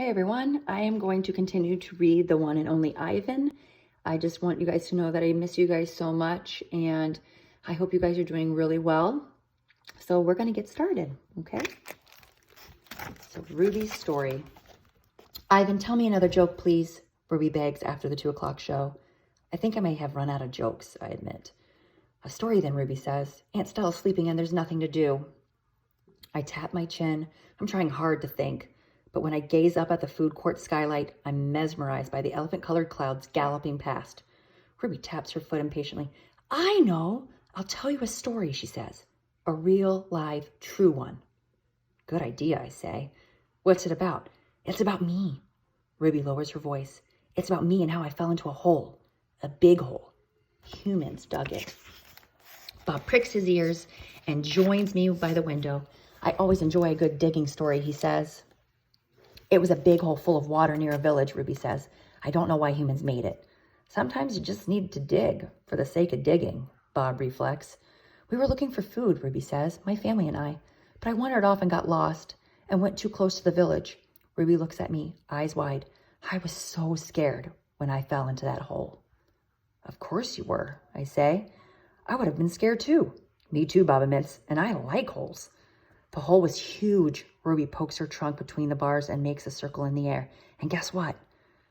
Hey everyone, I am going to continue to read The One and Only Ivan. I just want you guys to know that I miss you guys so much and I hope you guys are doing really well. So we're going to get started, okay? So Ruby's story. Ivan, tell me another joke, please, Ruby begs after the 2 o'clock show. I think I may have run out of jokes, I admit. A story then, Ruby says. Aunt Stella's sleeping and there's nothing to do. I tap my chin. I'm trying hard to think. But when I gaze up at the food court skylight, I'm mesmerized by the elephant-colored clouds galloping past. Ruby taps her foot impatiently. I know. I'll tell you a story, she says. A real, live, true one. Good idea, I say. What's it about? It's about me. Ruby lowers her voice. It's about me and how I fell into a hole. A big hole. Humans dug it. Bob pricks his ears and joins me by the window. I always enjoy a good digging story, he says. It was a big hole full of water near a village, Ruby says. I don't know why humans made it. Sometimes you just need to dig for the sake of digging, Bob reflects. We were looking for food, Ruby says, my family and I. But I wandered off and got lost and went too close to the village. Ruby looks at me, eyes wide. I was so scared when I fell into that hole. Of course you were, I say. I would have been scared too. Me too, Bob admits, and I like holes. The hole was huge. Ruby pokes her trunk between the bars and makes a circle in the air. And guess what?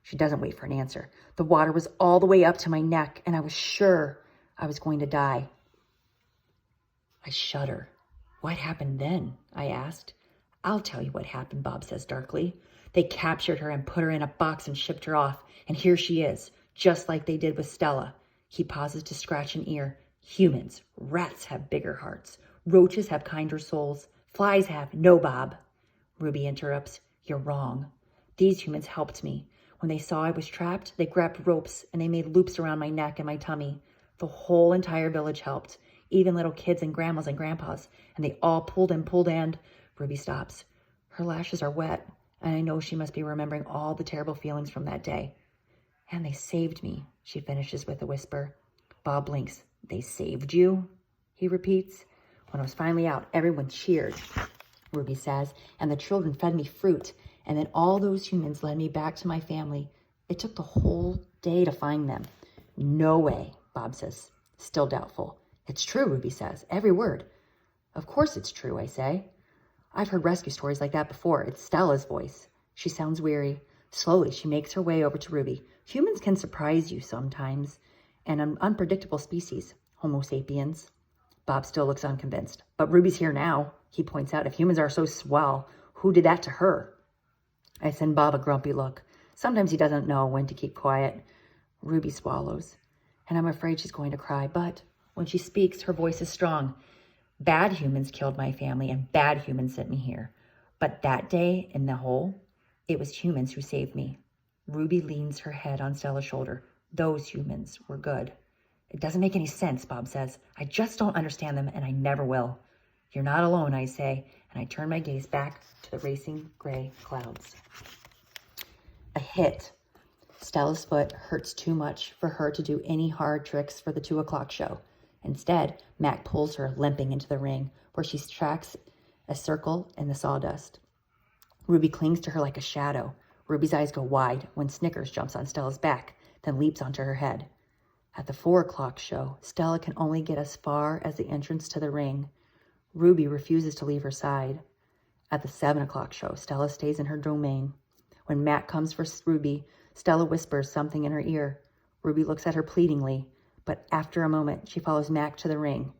She doesn't wait for an answer. The water was all the way up to my neck, and I was sure I was going to die. I shudder. What happened then? I asked. I'll tell you what happened, Bob says darkly. They captured her and put her in a box and shipped her off. And here she is, just like they did with Stella. He pauses to scratch an ear. Humans, rats have bigger hearts. Roaches have kinder souls. Flies have. No, Bob. Ruby interrupts. You're wrong. These humans helped me. When they saw I was trapped, they grabbed ropes and they made loops around my neck and my tummy. The whole entire village helped, even little kids and grandmas and grandpas, and they all pulled and Ruby stops. Her lashes are wet, and I know she must be remembering all the terrible feelings from that day. And they saved me, she finishes with a whisper. Bob blinks. They saved you? He repeats. When I was finally out, everyone cheered, Ruby says, and the children fed me fruit, and then all those humans led me back to my family. It took the whole day to find them. No way, Bob says, still doubtful. It's true, Ruby says, every word. Of course it's true, I say. I've heard rescue stories like that before. It's Stella's voice. She sounds weary. Slowly, she makes her way over to Ruby. Humans can surprise you sometimes, and an unpredictable species, Homo sapiens. Bob still looks unconvinced. But Ruby's here now, he points out. If humans are so swell, who did that to her? I send Bob a grumpy look. Sometimes he doesn't know when to keep quiet. Ruby swallows, and I'm afraid she's going to cry. But when she speaks, her voice is strong. Bad humans killed my family, and bad humans sent me here. But that day in the hole, it was humans who saved me. Ruby leans her head on Stella's shoulder. Those humans were good. It doesn't make any sense, Bob says. I just don't understand them, and I never will. You're not alone, I say, and I turn my gaze back to the racing gray clouds. A hit. Stella's foot hurts too much for her to do any hard tricks for the 2 o'clock show. Instead, Mac pulls her limping into the ring, where she tracks a circle in the sawdust. Ruby clings to her like a shadow. Ruby's eyes go wide when Snickers jumps on Stella's back, then leaps onto her head. At the 4 o'clock show, Stella can only get as far as the entrance to the ring. Ruby refuses to leave her side. At the 7 o'clock show, Stella stays in her domain. When Matt comes for Ruby, Stella whispers something in her ear. Ruby looks at her pleadingly, but after a moment, she follows Mac to the ring.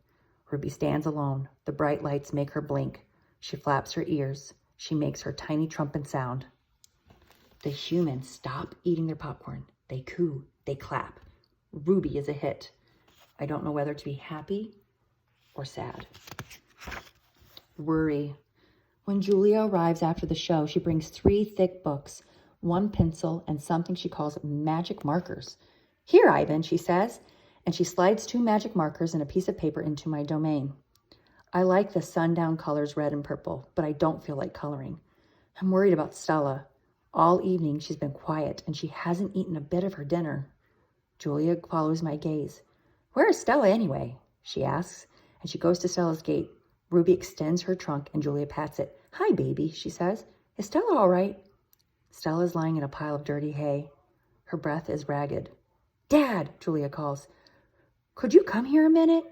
Ruby stands alone. The bright lights make her blink. She flaps her ears. She makes her tiny trumpet sound. The humans stop eating their popcorn. They coo. They clap. Ruby is a hit. I don't know whether to be happy or sad. Worry. When Julia arrives after the show, she brings 3 thick books, 1 pencil, and something she calls magic markers. Here, Ivan, she says, and she slides 2 magic markers and a piece of paper into my domain. I like the sundown colors red and purple, but I don't feel like coloring. I'm worried about Stella. All evening she's been quiet, and she hasn't eaten a bit of her dinner. Julia follows my gaze. Where is Stella anyway? She asks, and she goes to Stella's gate. Ruby extends her trunk, and Julia pats it. Hi, baby, she says. Is Stella all right? Stella's lying in a pile of dirty hay. Her breath is ragged. Dad, Julia calls. Could you come here a minute?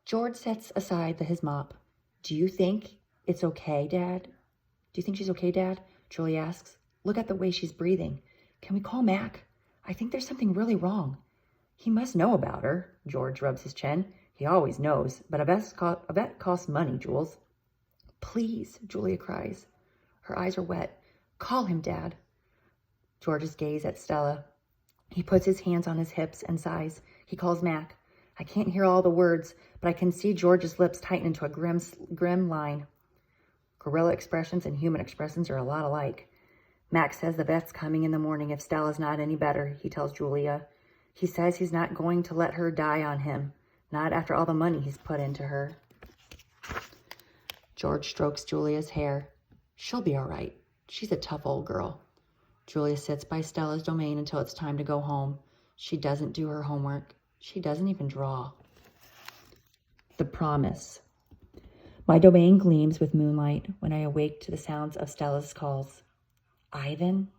George sets aside his mop. Do you think it's okay, Dad? Do you think she's okay, Dad? Julie asks. Look at the way she's breathing. Can we call Mac? I think there's something really wrong. He must know about her. George rubs his chin. He always knows, but a vet costs money, Jules. Please, Julia cries. Her eyes are wet. Call him, Dad. George's gaze at Stella. He puts his hands on his hips and sighs. He calls Mac. I can't hear all the words, but I can see George's lips tighten into a grim line. Gorilla expressions and human expressions are a lot alike. Mac says the vet's coming in the morning if Stella's not any better, he tells Julia. He says he's not going to let her die on him, not after all the money he's put into her. George strokes Julia's hair. She'll be all right. She's a tough old girl. Julia sits by Stella's domain until it's time to go home. She doesn't do her homework. She doesn't even draw. The promise. My domain gleams with moonlight when I awake to the sounds of Stella's calls. Ivan,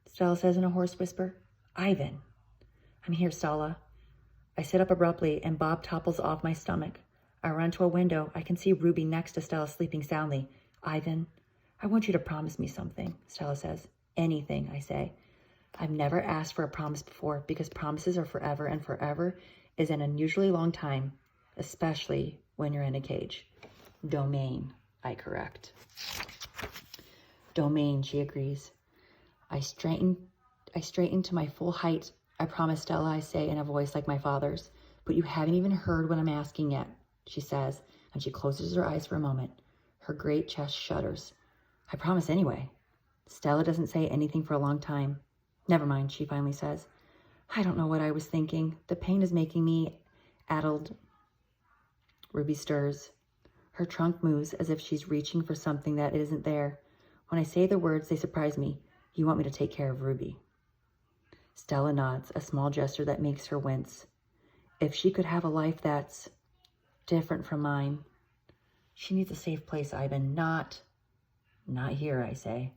Stella says in a hoarse whisper. Ivan. I'm here, Stella. I sit up abruptly and Bob topples off my stomach. I run to a window. I can see Ruby next to Stella sleeping soundly. Ivan, I want you to promise me something, Stella says. Anything, I say. I've never asked for a promise before because promises are forever, and forever is an unusually long time, especially when you're in a cage. Domain, I correct. Domain, she agrees. I straighten to my full height. I promise, Stella, I say in a voice like my father's. But you haven't even heard what I'm asking yet, she says, and she closes her eyes for a moment. Her great chest shudders. I promise anyway. Stella doesn't say anything for a long time. Never mind, she finally says. I don't know what I was thinking. The pain is making me addled. Ruby stirs. Her trunk moves as if she's reaching for something that isn't there. When I say the words, they surprise me. You want me to take care of Ruby. Stella nods, a small gesture that makes her wince. If she could have a life that's different from mine. She needs a safe place, Ivan. Not here, I say.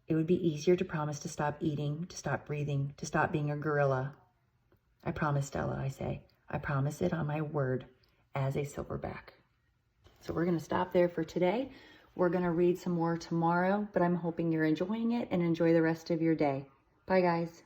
It would be easier to promise to stop eating, to stop breathing, to stop being a gorilla. I promise, Stella, I say. I promise it on my word as a silverback. So we're going to stop there for today. We're going to read some more tomorrow, but I'm hoping you're enjoying it and enjoy the rest of your day. Bye, guys.